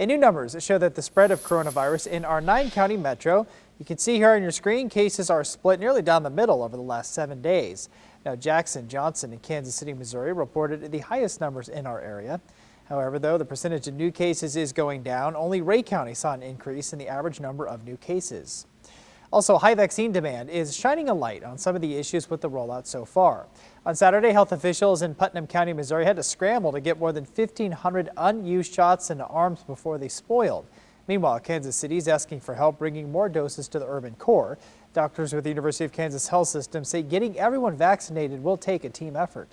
And new numbers show that the spread of coronavirus in our 9-county metro, you can see here on your screen, cases are split nearly down the middle over the last 7 days. Now, Jackson, Johnson, and Kansas City, Missouri reported the highest numbers in our area. However, though, the percentage of new cases is going down. Only Ray County saw an increase in the average number of new cases. Also, high vaccine demand is shining a light on some of the issues with the rollout so far. On Saturday, health officials in Putnam County, Missouri had to scramble to get more than 1,500 unused shots into arms before they spoiled. Meanwhile, Kansas City is asking for help bringing more doses to the urban core. Doctors with the University of Kansas Health System say getting everyone vaccinated will take a team effort.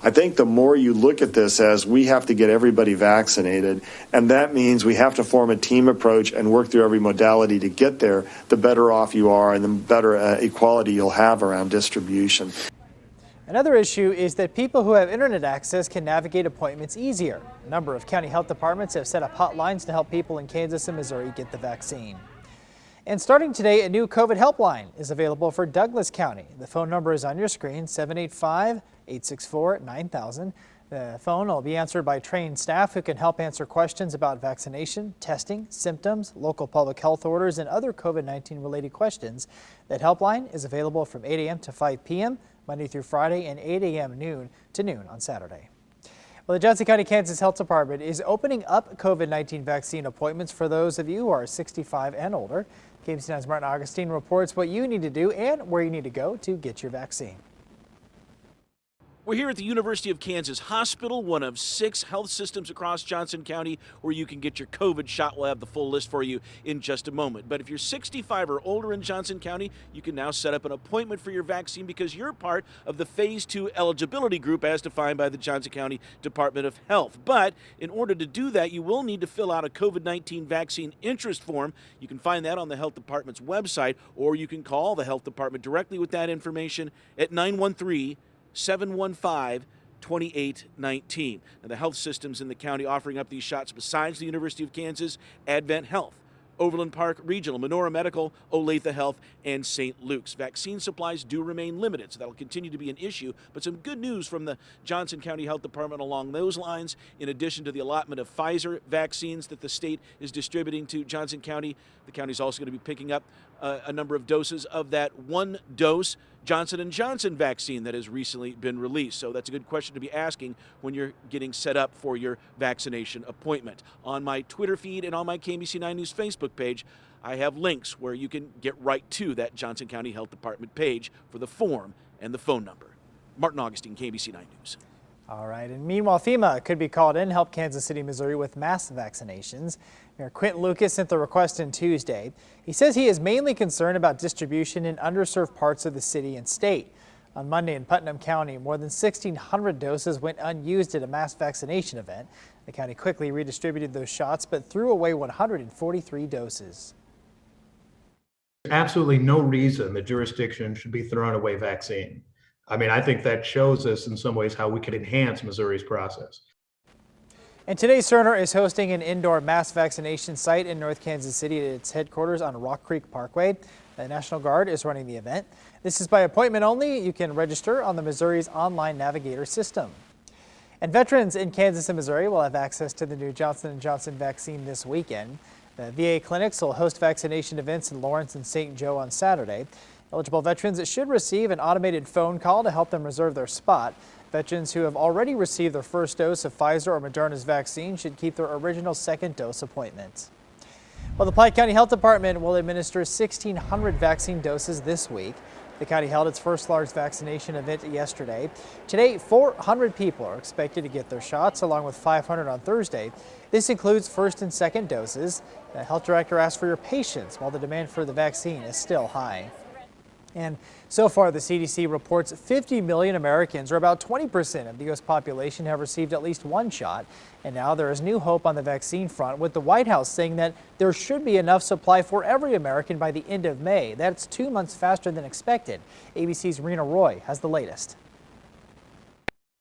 I think the more you look at this as we have to get everybody vaccinated, and that means we have to form a team approach and work through every modality to get there, the better off you are and the better equality you'll have around distribution. Another issue is that people who have internet access can navigate appointments easier. A number of county health departments have set up hotlines to help people in Kansas and Missouri get the vaccine. And starting today, a new COVID helpline is available for Douglas County. The phone number is on your screen, 785-864-9000. The phone will be answered by trained staff who can help answer questions about vaccination, testing, symptoms, local public health orders, and other COVID-19 related questions. That helpline is available from 8 a.m. to 5 p.m. Monday through Friday, and 8 a.m. noon to noon on Saturday. Well, the Johnson County, Kansas Health Department is opening up COVID-19 vaccine appointments for those of you who are 65 and older. KBC 9's Martin Augustine reports what you need to do and where you need to go to get your vaccine. We're here at the University of Kansas Hospital, one of 6 health systems across Johnson County where you can get your COVID shot. We'll have the full list for you in just a moment. But if you're 65 or older in Johnson County, you can now set up an appointment for your vaccine because you're part of the Phase 2 eligibility group as defined by the Johnson County Department of Health. But in order to do that, you will need to fill out a COVID-19 vaccine interest form. You can find that on the Health Department's website, or you can call the Health Department directly with that information at 913-715-2819. Now, the health systems in the county offering up these shots besides the University of Kansas, Advent Health, Overland Park Regional, Menorah Medical, Olathe Health, and St. Luke's. Vaccine supplies do remain limited, so that'll continue to be an issue. But some good news from the Johnson County Health Department along those lines. In addition to the allotment of Pfizer vaccines that the state is distributing to Johnson County, the county is also going to be picking up a number of doses of that 1-dose Johnson & Johnson vaccine that has recently been released. So that's a good question to be asking when you're getting set up for your vaccination appointment. On my Twitter feed and on my KBC 9 News Facebook page, I have links where you can get right to that Johnson County Health Department page for the form and the phone number. Martin Augustine, KBC 9 News. All right, and meanwhile, FEMA could be called in to help Kansas City, Missouri with mass vaccinations. Mayor Quentin Lucas sent the request in Tuesday. He says he is mainly concerned about distribution in underserved parts of the city and state. On Monday in Putnam County, more than 1,600 doses went unused at a mass vaccination event. The county quickly redistributed those shots, but threw away 143 doses. Absolutely no reason the jurisdiction should be throwing away vaccine. I mean, I think that shows us in some ways how we could enhance Missouri's process. And today, Cerner is hosting an indoor mass vaccination site in North Kansas City at its headquarters on Rock Creek Parkway. The National Guard is running the event. This is by appointment only. You can register on the Missouri's online navigator system. And veterans in Kansas and Missouri will have access to the new Johnson & Johnson vaccine this weekend. The VA clinics will host vaccination events in Lawrence and St. Joe on Saturday. Eligible veterans should receive an automated phone call to help them reserve their spot. Veterans who have already received their first dose of Pfizer or Moderna's vaccine should keep their original second dose appointment. Well, the Pike County Health Department will administer 1,600 vaccine doses this week. The county held its first large vaccination event yesterday. Today, 400 people are expected to get their shots, along with 500 on Thursday. This includes first and second doses. The health director asked for your patience while the demand for the vaccine is still high. And so far, the CDC reports 50 million Americans, or about 20% of the U.S. population, have received at least one shot. And now there is new hope on the vaccine front, with the White House saying that there should be enough supply for every American by the end of May. That's 2 months faster than expected. ABC's Rena Roy has the latest.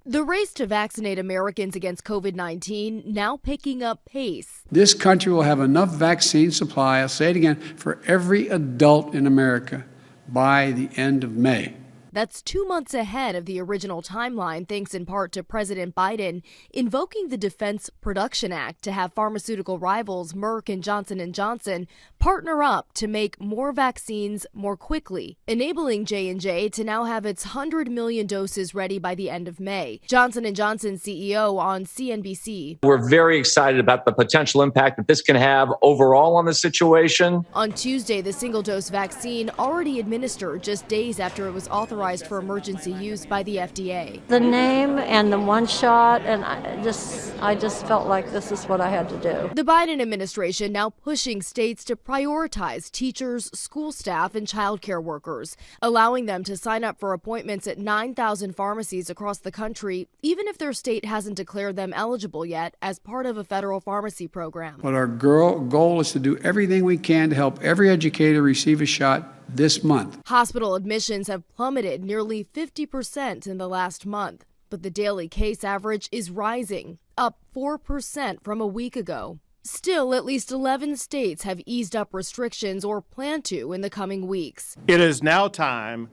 The race to vaccinate Americans against COVID-19 now picking up pace. This country will have enough vaccine supply, I'll say it again, for every adult in America by the end of May. That's 2 months ahead of the original timeline, thanks in part to President Biden invoking the Defense Production Act to have pharmaceutical rivals Merck and Johnson & Johnson partner up to make more vaccines more quickly, enabling J&J to now have its 100 million doses ready by the end of May. Johnson & Johnson CEO on CNBC. We're very excited about the potential impact that this can have overall on the situation. On Tuesday, the single-dose vaccine already administered just days after it was authorized for emergency use by the FDA. The name and the one shot, and I just felt like this is what I had to do. The Biden administration now pushing states to prioritize teachers, school staff, and child care workers, allowing them to sign up for appointments at 9,000 pharmacies across the country, even if their state hasn't declared them eligible yet as part of a federal pharmacy program. But our goal is to do everything we can to help every educator receive a shot this month. Hospital admissions have plummeted nearly 50% in the last month, but the daily case average is rising, up 4% from a week ago. Still, at least 11 states have eased up restrictions or plan to in the coming weeks. It is now time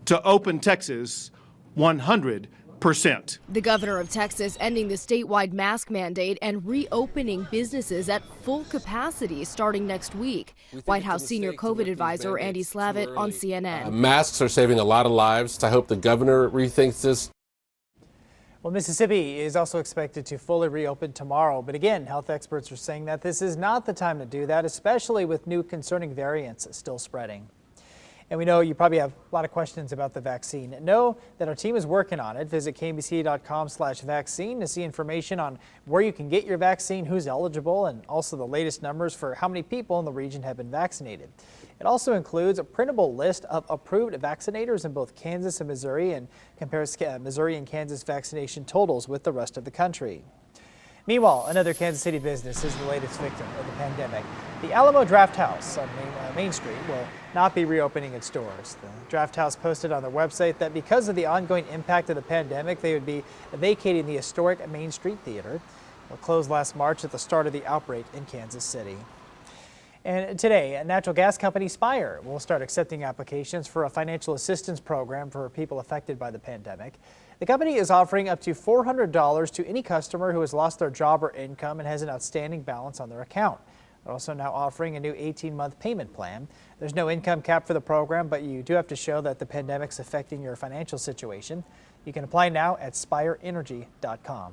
to open Texas 100%. The governor of Texas ending the statewide mask mandate and reopening businesses at full capacity starting next week. White House senior COVID advisor Andy Slavitt on CNN. Masks are saving a lot of lives. I hope the governor rethinks this. Well, Mississippi is also expected to fully reopen tomorrow. But again, health experts are saying that this is not the time to do that, especially with new concerning variants still spreading. And we know you probably have a lot of questions about the vaccine. Know that our team is working on it. Visit KMBC.com/vaccine to see information on where you can get your vaccine, who's eligible, and also the latest numbers for how many people in the region have been vaccinated. It also includes a printable list of approved vaccinators in both Kansas and Missouri and compares Missouri and Kansas vaccination totals with the rest of the country. Meanwhile, another Kansas City business is the latest victim of the pandemic. The Alamo Draft House on Main Street will not be reopening its doors. The Draft House posted on their website that because of the ongoing impact of the pandemic, they would be vacating the historic Main Street Theater. It closed last March at the start of the outbreak in Kansas City. And today, natural gas company Spire will start accepting applications for a financial assistance program for people affected by the pandemic. The company is offering up to $400 to any customer who has lost their job or income and has an outstanding balance on their account. They're also now offering a new 18-month payment plan. There's no income cap for the program, but you do have to show that the pandemic's affecting your financial situation. You can apply now at spireenergy.com.